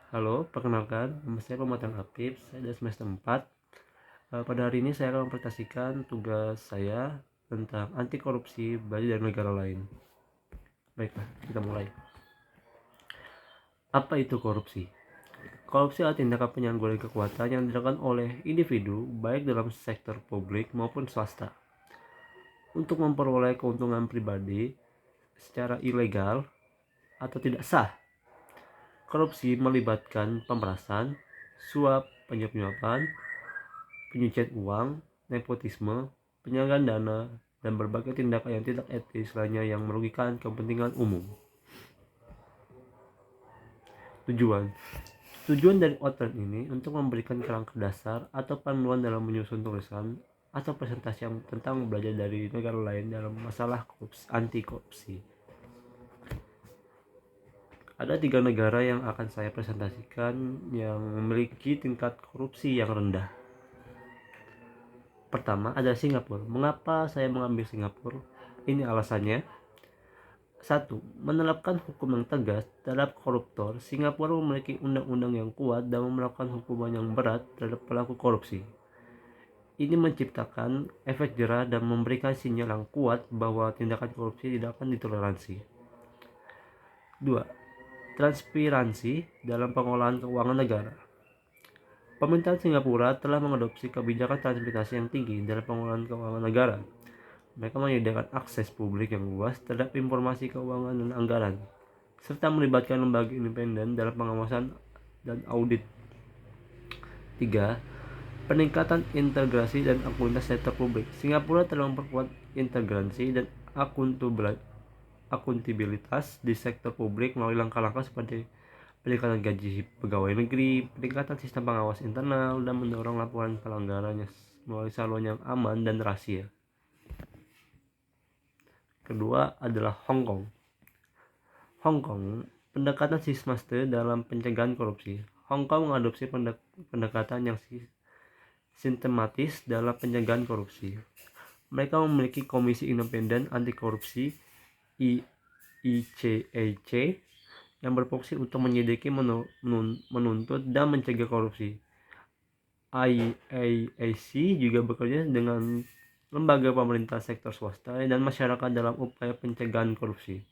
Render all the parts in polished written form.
Halo, perkenalkan, nama saya Pematang Apip, saya dari semester 4. Pada hari ini saya akan mempresentasikan tugas saya tentang anti korupsi bagi dari negara lain. Baiklah, kita mulai. Apa itu korupsi? Korupsi adalah tindakan penyalahgunaan kekuatan yang dilakukan oleh individu baik dalam sektor publik maupun swasta untuk memperoleh keuntungan pribadi secara ilegal atau tidak sah. Korupsi melibatkan pemerasan, suap, penyuap-penyuapan, pencucian uang, nepotisme, penyalahgunaan dana, dan berbagai tindakan yang tidak etis lainnya yang merugikan kepentingan umum. Tujuan Tujuan dari outline ini untuk memberikan kerangka dasar atau panduan dalam menyusun tulisan atau presentasi yang tentang belajar dari negara lain dalam masalah anti korupsi. Ada 3 negara yang akan saya presentasikan yang memiliki tingkat korupsi yang rendah. Pertama ada Singapura. Mengapa saya mengambil Singapura? Ini alasannya. 1. Menerapkan hukum yang tegas terhadap koruptor. Singapura memiliki undang-undang yang kuat dan melakukan hukuman yang berat terhadap pelaku korupsi. Ini menciptakan efek jerah dan memberikan sinyal yang kuat bahwa tindakan korupsi tidak akan ditoleransi. 2. Transparansi dalam pengolahan keuangan negara. Pemerintahan Singapura telah mengadopsi kebijakan transparansi yang tinggi dalam pengolahan keuangan negara. Mereka menyediakan akses publik yang luas terhadap informasi keuangan dan anggaran, serta melibatkan lembaga independen dalam pengawasan dan audit. 3. Peningkatan integrasi dan akuntabilitas sektor publik. Singapura telah memperkuat integrasi dan akuntabilitas di sektor publik melalui langkah-langkah seperti peningkatan gaji pegawai negeri, peningkatan sistem pengawas internal, dan mendorong laporan pelanggarannya melalui salon yang aman dan rahasia. Kedua adalah Hong Kong. Hong Kong, pendekatan sistematis dalam pencegahan korupsi. Hong Kong mengadopsi pendekatan yang sistematis dalam pencegahan korupsi. Mereka memiliki Komisi Independen Anti Korupsi (ICAC) yang berfungsi untuk menyelidiki, menuntut, dan mencegah korupsi. IAAC juga bekerja dengan lembaga pemerintah, sektor swasta, dan masyarakat dalam upaya pencegahan korupsi.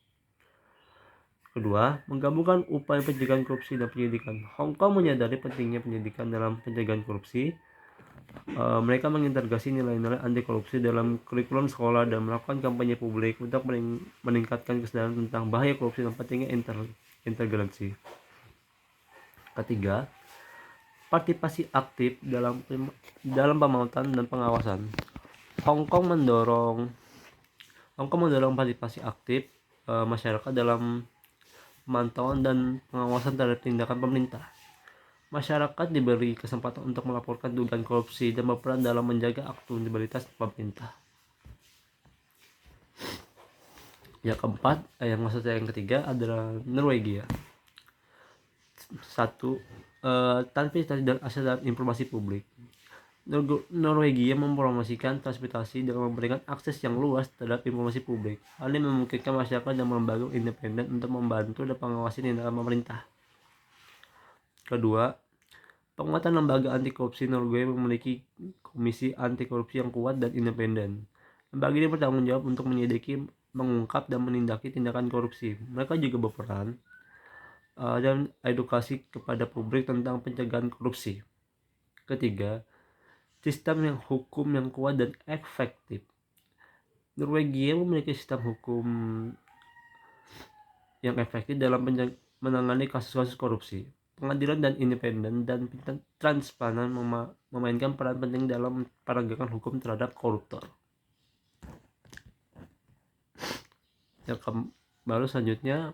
Kedua, menggabungkan upaya pencegahan korupsi dan penyidikan. Hong Kong menyadari pentingnya penyidikan dalam pencegahan korupsi. Mereka mengintegrasi nilai-nilai anti korupsi dalam kurikulum sekolah dan melakukan kampanye publik untuk meningkatkan kesadaran tentang bahaya korupsi dan pentingnya integrasi. Ketiga, partisipasi aktif dalam pemantauan dan pengawasan. Hong Kong mendorong partisipasi aktif masyarakat dalam pemantauan dan pengawasan terhadap tindakan pemerintah. Masyarakat diberi kesempatan untuk melaporkan dugaan korupsi dan berperan dalam menjaga akuntabilitas pemerintah. Yang keempat, yang ketiga adalah Norwegia. 1. Transparansi dan akses dan informasi publik. Norwegia mempromosikan transparansi dengan memberikan akses yang luas terhadap informasi publik. Hal ini memungkinkan masyarakat dan lembaga independen untuk membantu dan mengawasi tindakan pemerintah. Kedua, penguatan lembaga anti korupsi. Norwegia memiliki komisi anti korupsi yang kuat dan independen. Lembaga ini bertanggung jawab untuk menyelidiki, mengungkap, dan menindaki tindakan korupsi. Mereka juga berperan dan edukasi kepada publik tentang pencegahan korupsi. Ketiga, sistem hukum yang kuat dan efektif. Norwegia memiliki sistem hukum yang efektif dalam menangani kasus-kasus korupsi. Pengadilan dan independen dan transparan memainkan peran penting dalam penegakan hukum terhadap koruptor. Baru selanjutnya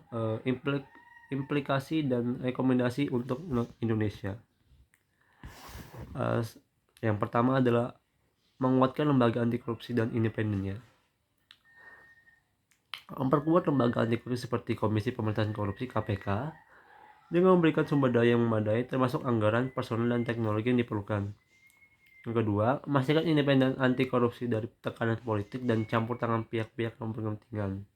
implikasi dan rekomendasi untuk Indonesia. Yang pertama adalah menguatkan lembaga anti korupsi dan independennya. Memperkuat lembaga anti korupsi seperti Komisi Pemberantasan Korupsi (KPK) dengan memberikan sumber daya yang memadai termasuk anggaran, personel, dan teknologi yang diperlukan. Yang kedua, memastikan independen anti korupsi dari tekanan politik dan campur tangan pihak-pihak yang berkepentingan.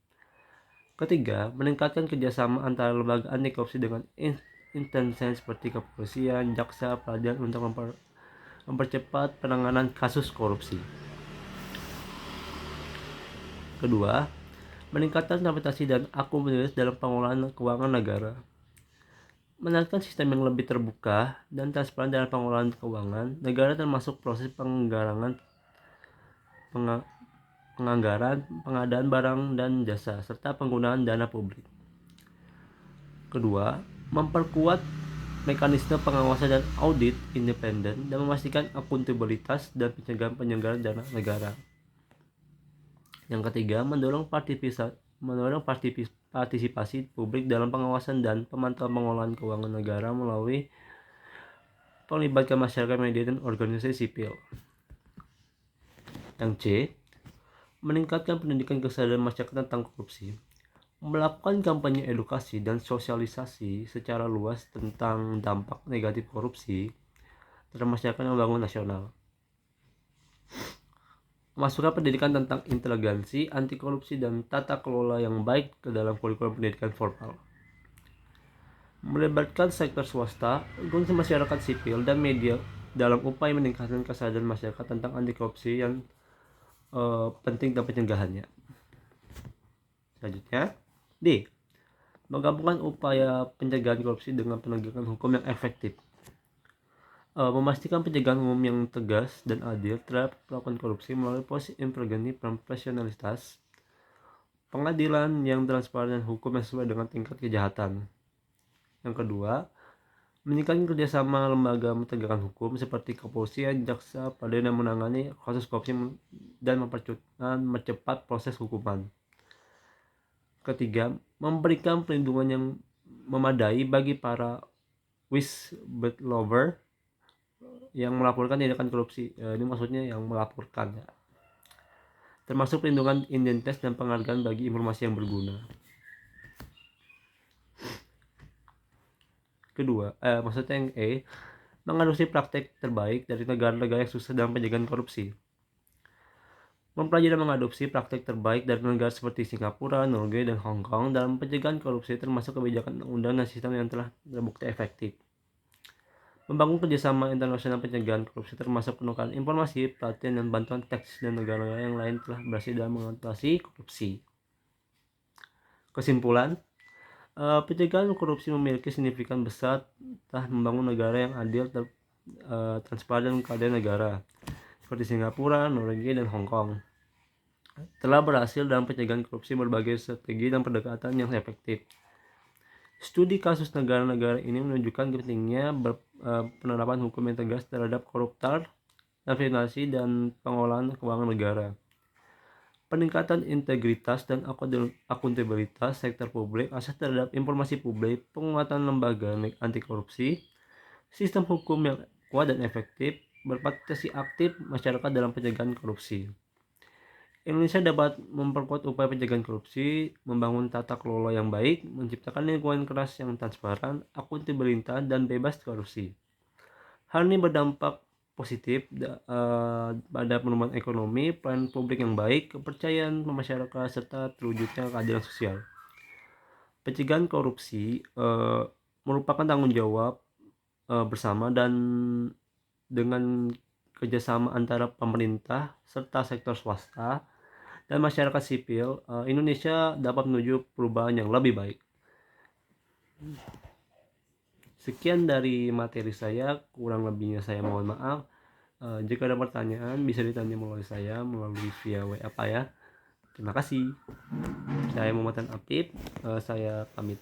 Ketiga, meningkatkan kerjasama antara lembaga anti korupsi dengan instansi seperti kepolisian, jaksa, peradilan untuk mempercepat penanganan kasus korupsi. Kedua, meningkatkan transparansi dan akuntabilitas dalam pengelolaan keuangan negara. Menerapkan sistem yang lebih terbuka dan transparan dalam pengelolaan keuangan negara termasuk proses penganggaran, pengadaan barang dan jasa, serta penggunaan dana publik. Kedua, memperkuat mekanisme pengawasan dan audit independen dan memastikan akuntabilitas dan pencegahan penyelenggaraan dana negara. Yang ketiga, mendorong partisipasi publik dalam pengawasan dan pemantauan pengelolaan keuangan negara melalui melibatkan masyarakat, media, dan organisasi sipil. Yang C, meningkatkan pendidikan kesadaran masyarakat tentang korupsi. Melakukan kampanye edukasi dan sosialisasi secara luas tentang dampak negatif korupsi terhadap masyarakat yang membangun nasional. Memasukkan pendidikan tentang inteligensi, anti korupsi, dan tata kelola yang baik ke dalam kurikulum pendidikan formal. Melibatkan sektor swasta, organisasi masyarakat sipil, dan media dalam upaya meningkatkan kesadaran masyarakat tentang anti korupsi yang penting dan pencegahannya. Selanjutnya, D. Menggabungkan upaya pencegahan korupsi dengan penegakan hukum yang efektif. Memastikan pencegahan umum yang tegas dan adil terhadap pelaku korupsi melalui proses integrasi profesionalitas, pengadilan yang transparan, dan hukum yang sesuai dengan tingkat kejahatan. Yang kedua, meningkatkan kerjasama lembaga menegakkan hukum seperti kepolisian, jaksa, peradilan yang menangani kasus korupsi dan mempercepat proses hukuman. Ketiga, memberikan perlindungan yang memadai bagi para whistleblower yang melaporkan tindakan korupsi. Ini maksudnya yang melaporkan, ya. Termasuk perlindungan identitas dan penghargaan bagi informasi yang berguna. Kedua, maksudnya yang E, mengadopsi praktek terbaik dari negara-negara yang sukses dalam pencegahan korupsi. Mempelajari dan mengadopsi praktek terbaik dari negara seperti Singapura, Norway, dan Hong Kong dalam pencegahan korupsi termasuk kebijakan undang-undang dan sistem yang telah terbukti efektif. Membangun kerjasama internasional pencegahan korupsi termasuk penukaran informasi, pelatihan, dan bantuan teknis dan negara yang lain telah berhasil dalam mengatasi korupsi. Kesimpulan, pencegahan korupsi memiliki signifikan besar telah membangun negara yang adil, transparan, dan keadilan negara seperti Singapura, Norwegia, dan Hong Kong telah berhasil dalam pencegahan korupsi berbagai strategi dan pendekatan yang efektif. Studi kasus negara-negara ini menunjukkan pentingnya penerapan hukum yang tegas terhadap koruptor, transparansi, dan pengelolaan keuangan negara. Peningkatan integritas dan akuntabilitas sektor publik, akses terhadap informasi publik, penguatan lembaga anti korupsi, sistem hukum yang kuat dan efektif, berpartisipasi aktif masyarakat dalam pencegahan korupsi. Indonesia dapat memperkuat upaya pencegahan korupsi, membangun tata kelola yang baik, menciptakan lingkungan keras yang transparan, akuntabilitas, dan bebas korupsi. Hal ini berdampak positif pada pertumbuhan ekonomi, pelayanan publik yang baik, kepercayaan masyarakat, serta terwujudnya keadilan sosial. Pencegahan korupsi merupakan tanggung jawab bersama dan dengan kerjasama antara pemerintah serta sektor swasta dan masyarakat sipil, Indonesia dapat menuju perubahan yang lebih baik. Sekian dari materi saya, kurang lebihnya saya mohon maaf. Jika ada pertanyaan bisa ditanya melalui saya melalui via WA ya. Terima kasih. Saya Muhammad Apip, saya pamit.